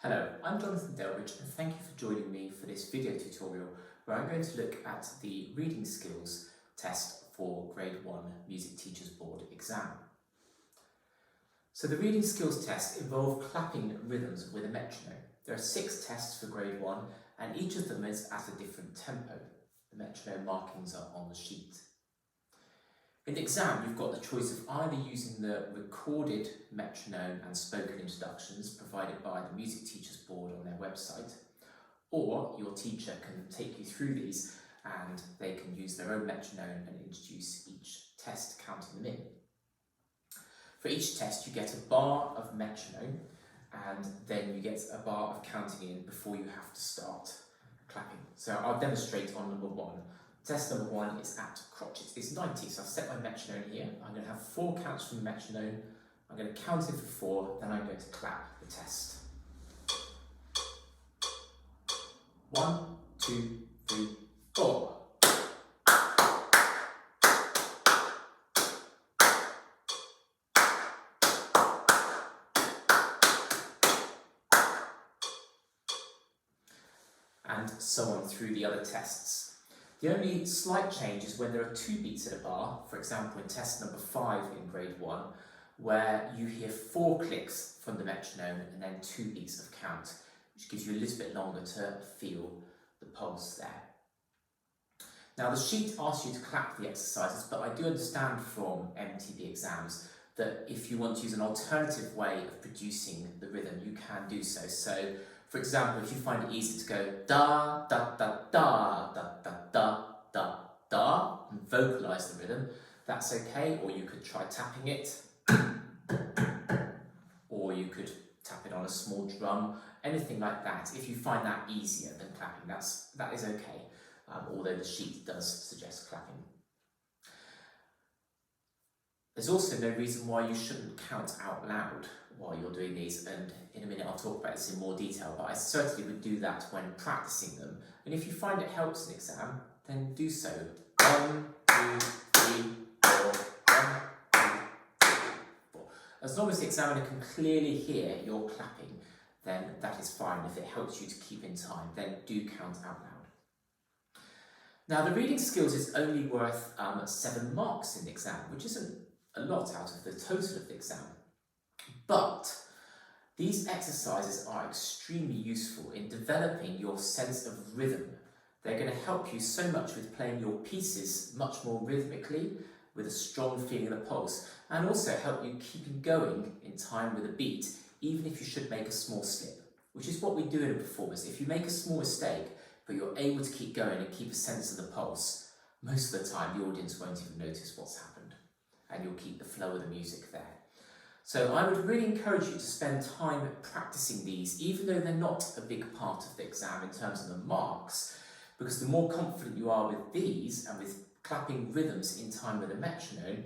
Hello, I'm Jonathan Delbridge and thank you for joining me for this video tutorial where I'm going to look at the reading skills test for Grade 1 Music Teachers Board exam. So the reading skills test involve clapping rhythms with a metronome. There are 6 tests for Grade 1 and each of them is at a different tempo. The metronome markings are on the sheet. In the exam, you've got the choice of either using the recorded metronome and spoken introductions provided by the Music Teachers Board on their website, or your teacher can take you through these and they can use their own metronome and introduce each test, counting them in. For each test, you get a bar of metronome and then you get a bar of counting in before you have to start clapping. So I'll demonstrate on number 1. Test number 1 is at crotchets. It's 90, so I've set my metronome here. I'm going to have 4 counts from the metronome. I'm going to count it for 4, then I'm going to clap the test. 1, 2, 3, 4. And so on through the other tests. The only slight change is when there are 2 beats at a bar, for example in test number 5 in Grade 1, where you hear 4 clicks from the metronome and then 2 beats of count, which gives you a little bit longer to feel the pulse there. Now the sheet asks you to clap the exercises, but I do understand from MTB exams that if you want to use an alternative way of producing the rhythm, you can do so. So, for example, if you find it easy to go da, da, da, da, da, da, da, da, da, and vocalise the rhythm, that's okay, or you could try tapping it, or you could tap it on a small drum, anything like that. If you find that easier than clapping, that is okay, although the sheet does suggest clapping. There's also no reason why you shouldn't count out loud while you're doing these, and in a minute I'll talk about this in more detail, but I certainly would do that when practicing them. And if you find it helps in exam, then do so. 1, 2, 3, 4, 1, 2, 3, 4. As long as the examiner can clearly hear your clapping, then that is fine. If it helps you to keep in time, then do count out loud. Now the reading skills is only worth 7 marks in the exam, which isn't a lot out of the total of the exam. But these exercises are extremely useful in developing your sense of rhythm. They're going to help you so much with playing your pieces much more rhythmically, with a strong feeling of the pulse, and also help you keeping going in time with a beat, even if you should make a small slip, which is what we do in a performance. If you make a small mistake, but you're able to keep going and keep a sense of the pulse, most of the time the audience won't even notice what's happened, and you'll keep the flow of the music there. So I would really encourage you to spend time practicing these, even though they're not a big part of the exam in terms of the marks, because the more confident you are with these and with clapping rhythms in time with a metronome,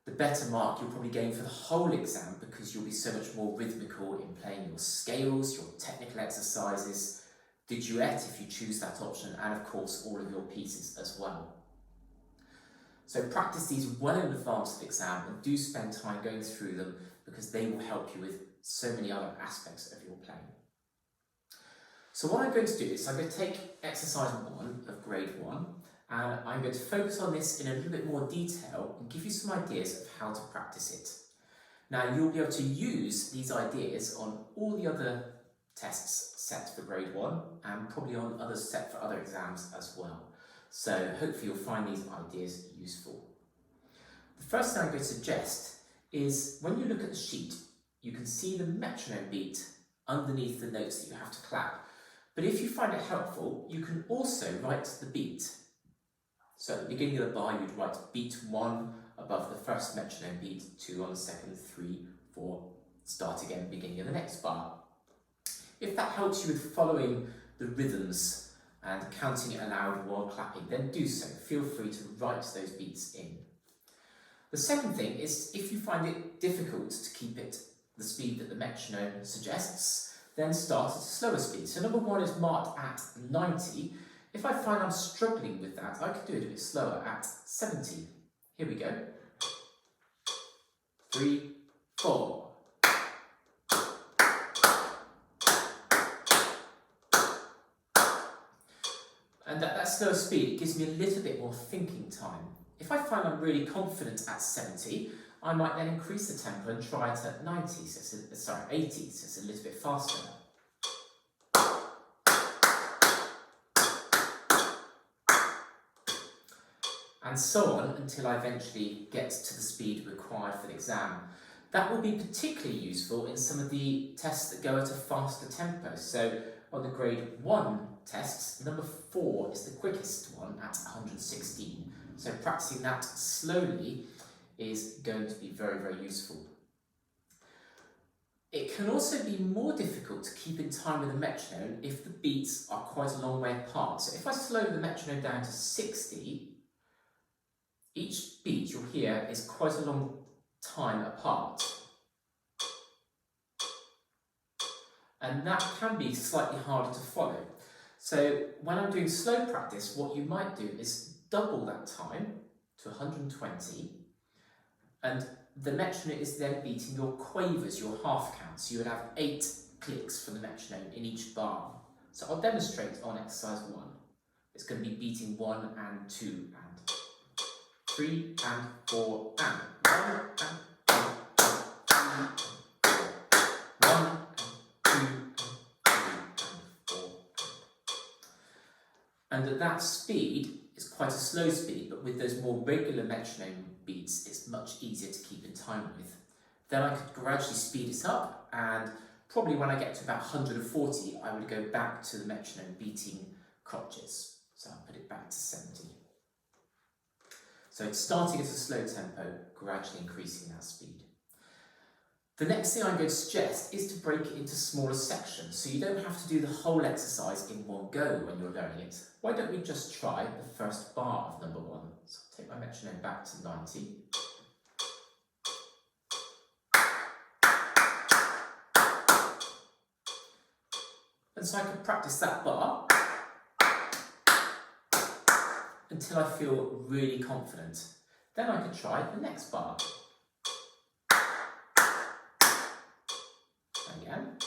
the better mark you'll probably gain for the whole exam, because you'll be so much more rhythmical in playing your scales, your technical exercises, the duet if you choose that option, and of course all of your pieces as well. So practice these well in advance of the exam and do spend time going through them, because they will help you with so many other aspects of your playing. So what I'm going to do is I'm going to take exercise 1 of Grade 1 and I'm going to focus on this in a little bit more detail and give you some ideas of how to practice it. Now you'll be able to use these ideas on all the other tests set for Grade 1 and probably on others set for other exams as well. So hopefully you'll find these ideas useful. The first thing I'm going to suggest is when you look at the sheet, you can see the metronome beat underneath the notes that you have to clap. But if you find it helpful, you can also write the beat. So at the beginning of the bar, you'd write beat 1 above the first metronome beat, 2 on the second, 3, 4, start again, beginning of the next bar. If that helps you with following the rhythms and counting it aloud while clapping, then do so. Feel free to write those beats in. The second thing is, if you find it difficult to keep it the speed that the metronome suggests, then start at a slower speed. So number 1 is marked at 90. If I find I'm struggling with that, I could do it a bit slower at 70. Here we go. 3, 4. And that slower speed gives me a little bit more thinking time. If I find I'm really confident at 70, I might then increase the tempo and try it at 90, 80, so it's a little bit faster. And so on until I eventually get to the speed required for the exam. That will be particularly useful in some of the tests that go at a faster tempo. So on the grade 1 tests, number 4 is the quickest one at 116. So practicing that slowly is going to be very, very useful. It can also be more difficult to keep in time with the metronome if the beats are quite a long way apart. So if I slow the metronome down to 60, each beat you'll hear is quite a long time apart. And that can be slightly harder to follow. So when I'm doing slow practice, what you might do is double that time to 120, and the metronome is then beating your quavers, your half counts. So you would have 8 clicks from the metronome in each bar. So I'll demonstrate on exercise 1. It's going to be beating 1 and 2 and 3 and 4 and 1 and 2 and 3 and 1 and 2 and 3 and 4. And at that speed, it's quite a slow speed, but with those more regular metronome beats, it's much easier to keep in time with. Then I could gradually speed it up, and probably when I get to about 140, I would go back to the metronome beating crotchets. So I'll put it back to 70. So it's starting at a slow tempo, gradually increasing that speed. The next thing I'm going to suggest is to break it into smaller sections, so you don't have to do the whole exercise in one go when you're learning it. Why don't we just try the first bar of number 1? So I'll take my metronome back to 90. And so I can practice that bar until I feel really confident. Then I could try the next bar. Again.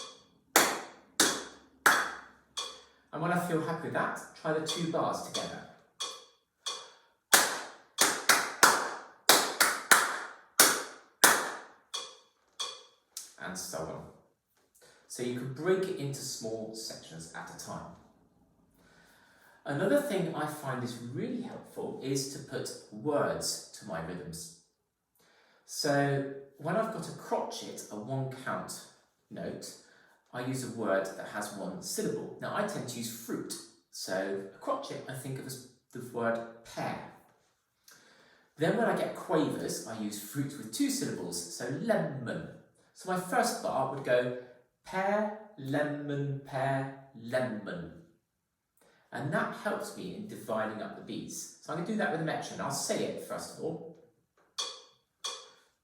And when I feel happy with that, try the 2 bars together. And so on. So you can break it into small sections at a time. Another thing I find is really helpful is to put words to my rhythms. So when I've got a crotchet, a 1 count note, I use a word that has 1 syllable. Now I tend to use fruit. So a crotchet I think of as the word pear. Then when I get quavers, I use fruit with 2 syllables, so lemon. So my first bar would go pear, lemon, and that helps me in dividing up the beats. So I'm going to do that with a metronome. I'll say it first of all.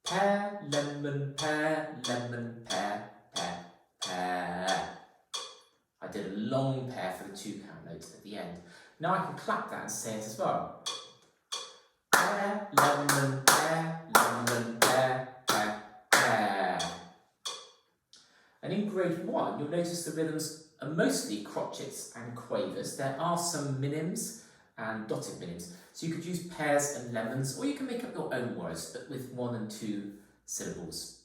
Pear, lemon, pear, pear, pear. I did a long pear for the 2 count note at the end. Now I can clap that and say it as well. Pear, lemon, pear, pear, pear. And in grade 1, you'll notice the rhythms are mostly crotchets and quavers. There are some minims and dotted minims. So you could use pears and lemons, or you can make up your own words, but with 1 and 2 syllables.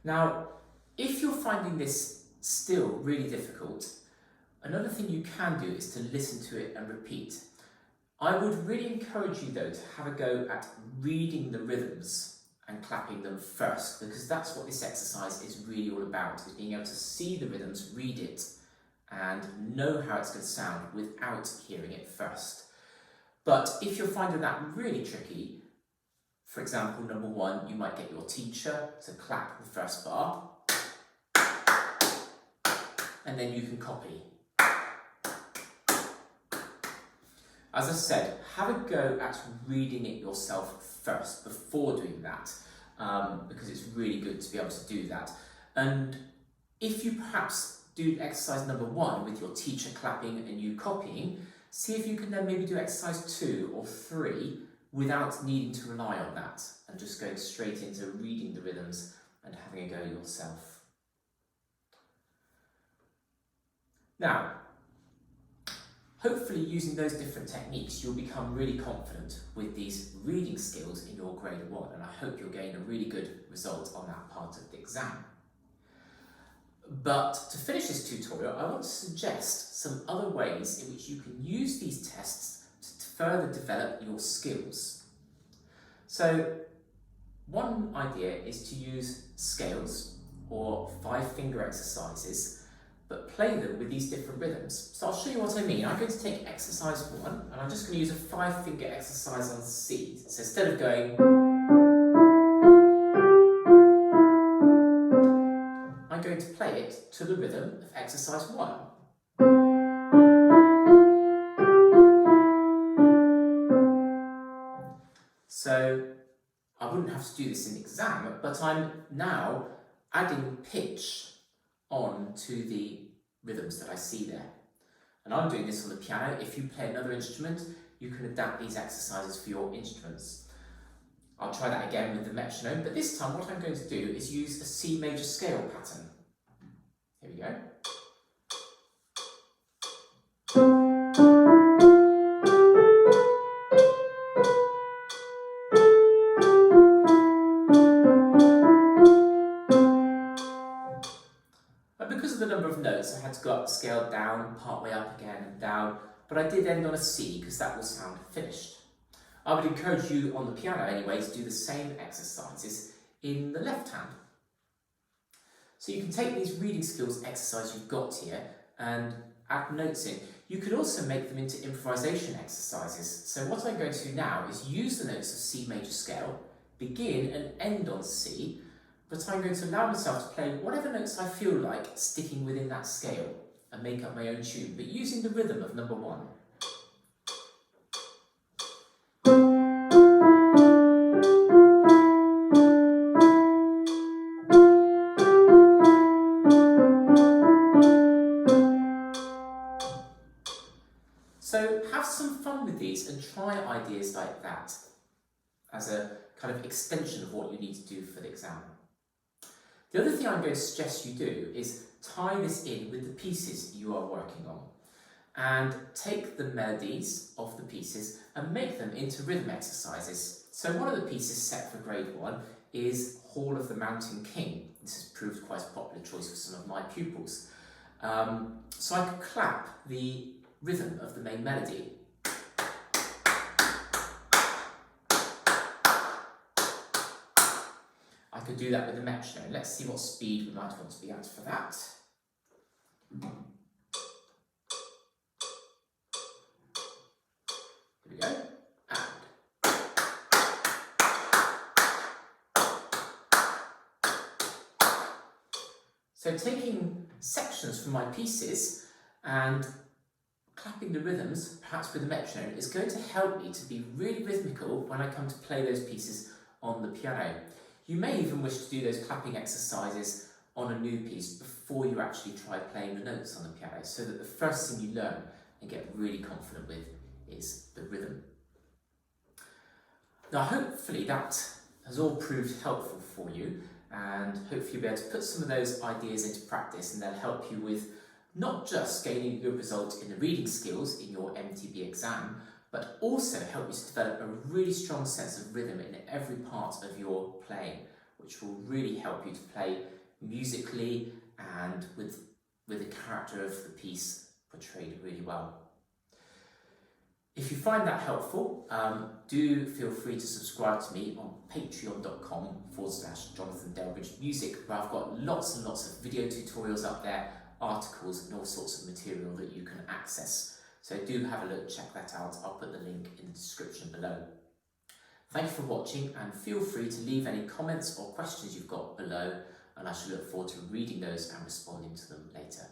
Now, if you're finding this still really difficult, another thing you can do is to listen to it and repeat. I would really encourage you though to have a go at reading the rhythms and clapping them first, because that's what this exercise is really all about, is being able to see the rhythms, read it, and know how it's going to sound without hearing it first. But if you're finding that really tricky, for example, number 1, you might get your teacher to clap the first bar, and then you can copy. As I said, have a go at reading it yourself first before doing that, because it's really good to be able to do that. And if you perhaps do exercise number 1 with your teacher clapping and you copying, see if you can then maybe do exercise 2 or 3 without needing to rely on that, and just going straight into reading the rhythms and having a go yourself. Now, Hopefully using those different techniques, you'll become really confident with these reading skills in your grade 1, and I hope you'll gain a really good result on that part of the exam. But to finish this tutorial, I want to suggest some other ways in which you can use these tests to further develop your skills. So one idea is to use scales or 5-finger exercises, but play them with these different rhythms. So I'll show you what I mean. I'm going to take exercise 1 and I'm just going to use a 5-finger exercise on C. So instead of going, I'm going to play it to the rhythm of exercise 1. So I wouldn't have to do this in the exam, but I'm now adding pitch on to the rhythms that I see there. And I'm doing this on the piano. If you play another instrument, you can adapt these exercises for your instruments. I'll try that again with the metronome, but this time what I'm going to do is use a C major scale pattern. Here we go. But because of the number of notes, I had to go up the scale down, part way up again and down, but I did end on a C because that will sound finished. I would encourage you on the piano anyway to do the same exercises in the left hand. So you can take these reading skills exercise you've got here and add notes in. You could also make them into improvisation exercises. So what I'm going to do now is use the notes of C major scale, begin and end on C, but I'm going to allow myself to play whatever notes I feel like sticking within that scale and make up my own tune, but using the rhythm of number 1. So have some fun with these and try ideas like that as a kind of extension of what you need to do for the exam. The other thing I'm going to suggest you do is tie this in with the pieces you are working on and take the melodies of the pieces and make them into rhythm exercises. So one of the pieces set for grade 1 is Hall of the Mountain King. This has proved quite a popular choice for some of my pupils. So I could clap the rhythm of the main melody. I could do that with the metronome. Let's see what speed we might want to be at for that. Here we go. And. So taking sections from my pieces and clapping the rhythms, perhaps with the metronome, is going to help me to be really rhythmical when I come to play those pieces on the piano. You may even wish to do those clapping exercises on a new piece before you actually try playing the notes on the piano, so that the first thing you learn and get really confident with is the rhythm. Now hopefully that has all proved helpful for you, and hopefully you'll be able to put some of those ideas into practice, and they'll help you with not just gaining a good result in the reading skills in your MTB exam, but also help you to develop a really strong sense of rhythm in every part of your playing, which will really help you to play musically and with the character of the piece portrayed really well. If you find that helpful, do feel free to subscribe to me on patreon.com/Jonathan Delbridge Music, where I've got lots and lots of video tutorials up there, articles and all sorts of material that you can access. So do have a look, check that out. I'll put the link in the description below. Thank you for watching, and feel free to leave any comments or questions you've got below, and I shall look forward to reading those and responding to them later.